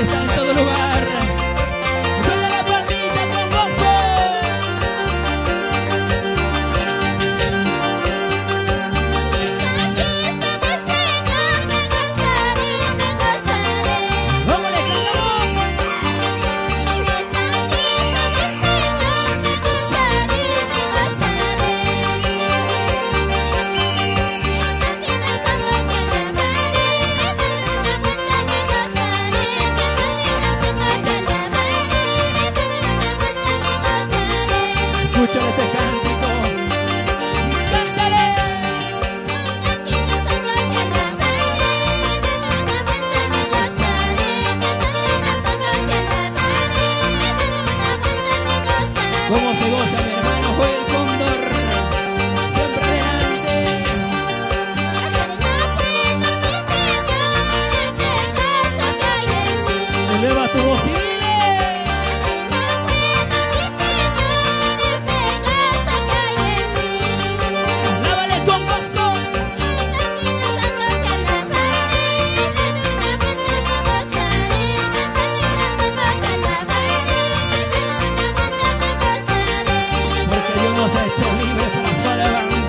está en todo lugar. Suena la palmita con gozo. ¡Vamos, le cantamos! Escucha este cántico. ¡Cántale! ¿Cómo se goza, mi hermano Joel Cóndor? Siempre adelante. Eleva tu voz y dile. Alábale con gozo. Porque Dios nos ha hecho libres para su alabanza.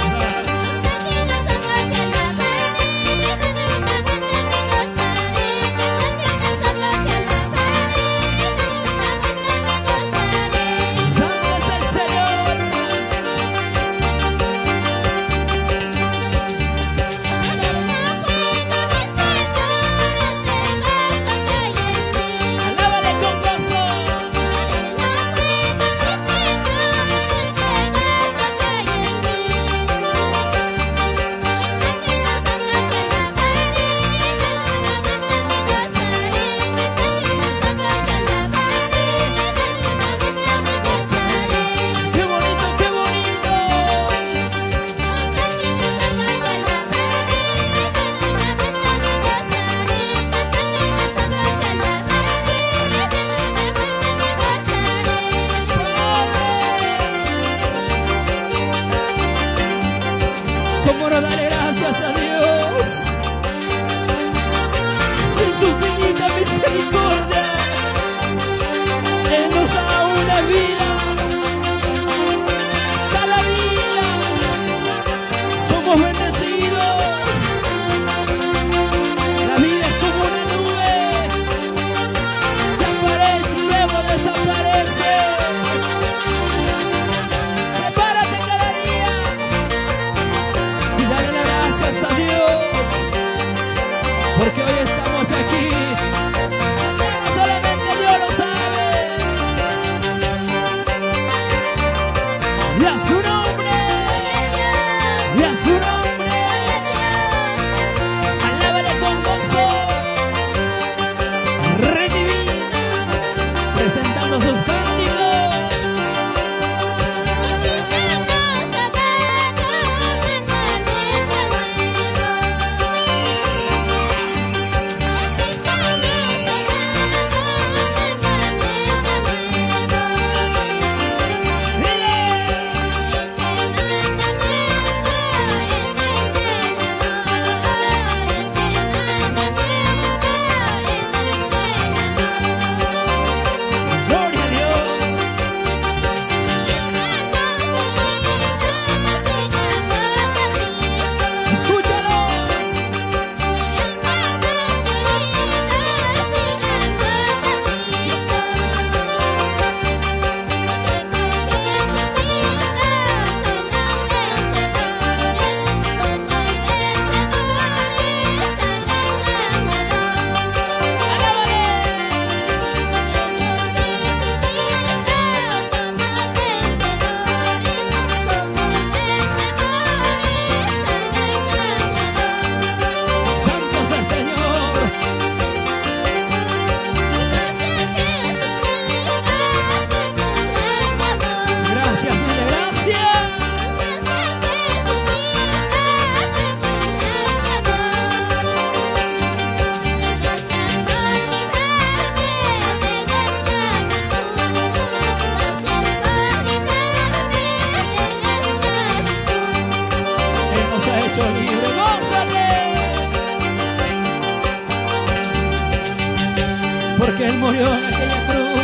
murió en aquella cruz.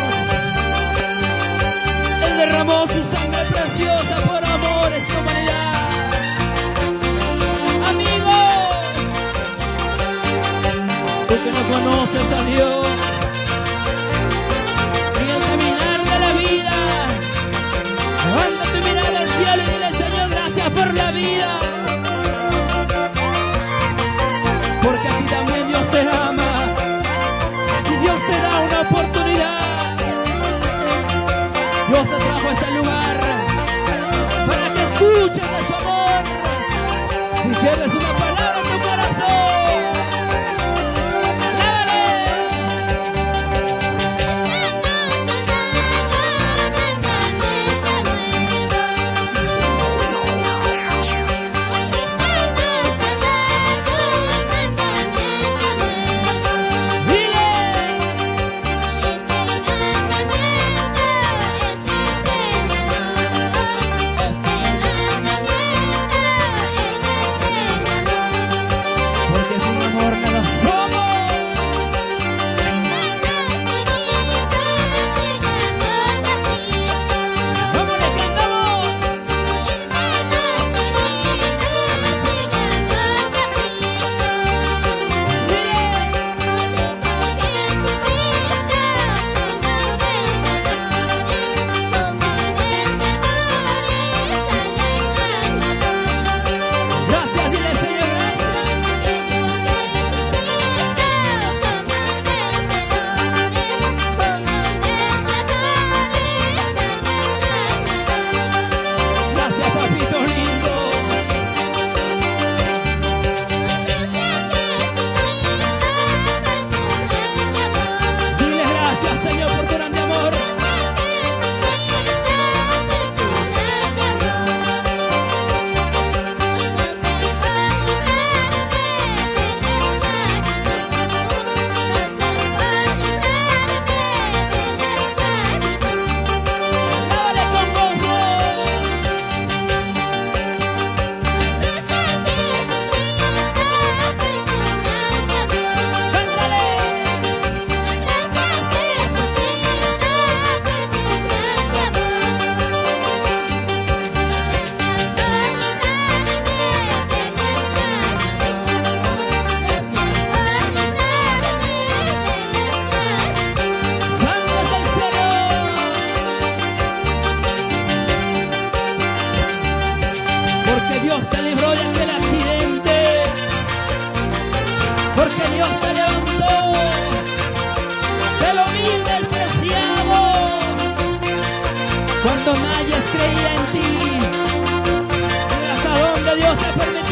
Él derramó su sangre preciosa por amor a esta humanidad. Amigo, tú que no conoces a Dios, en el caminar de la vida, levanta tu mirada al cielo y dile: Señor, gracias por la vida. Porque a ti también Dios te ama y Dios te da una oportunidad. Dios te trajo a este lugar para que escuches de su amor y lleves una palabra en tu corazón. Porque Dios te libró de aquel accidente, porque Dios te levantó de lo vil, despreciado, cuando nadie creía en ti. Mira hasta dónde Dios te permitió.